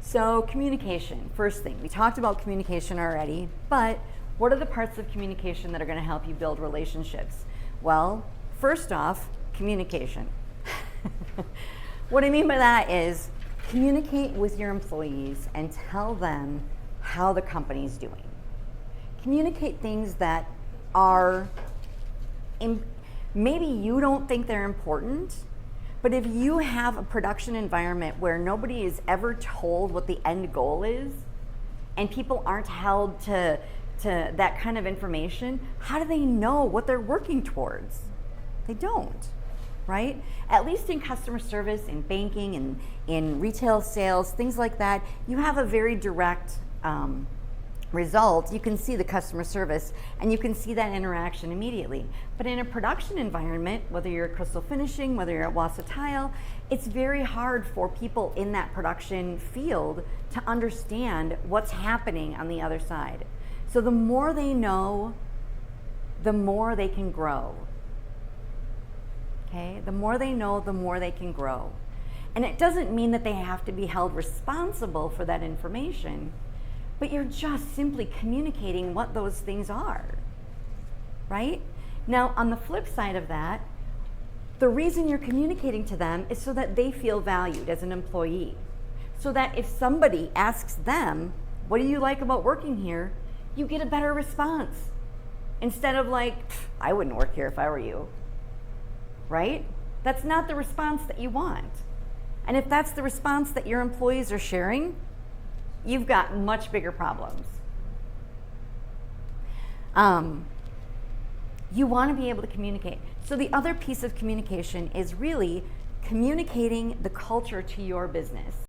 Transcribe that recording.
So communication, first thing, we talked about communication already, but what are the parts of communication that are going to help you build relationships? Well, first off, communication. What I mean by that is communicate with your employees and tell them how the company's doing. Communicate things that are, maybe you don't think they're important, but if you have a production environment where nobody is ever told what the end goal is, and people aren't held to that kind of information, how do they know what they're working towards? They don't, right? At least in customer service, in banking, and in retail sales, things like that, you have a very direct result. You can see the customer service and you can see that interaction immediately. But in a production environment, whether you're at Crystal Finishing, whether you're at Wassa Tile, it's very hard for people in that production field to understand what's happening on the other side. So the more they know, the more they can grow. Okay? The more they know, the more they can grow. And it doesn't mean that they have to be held responsible for that information, but you're just simply communicating what those things are, right? Now, on the flip side of that, the reason you're communicating to them is so that they feel valued as an employee. So that if somebody asks them, what do you like about working here? You get a better response. Instead of like, I wouldn't work here if I were you, right? That's not the response that you want. And if that's the response that your employees are sharing, you've got much bigger problems. You want to be able to communicate. So the other piece of communication is really communicating the culture to your business.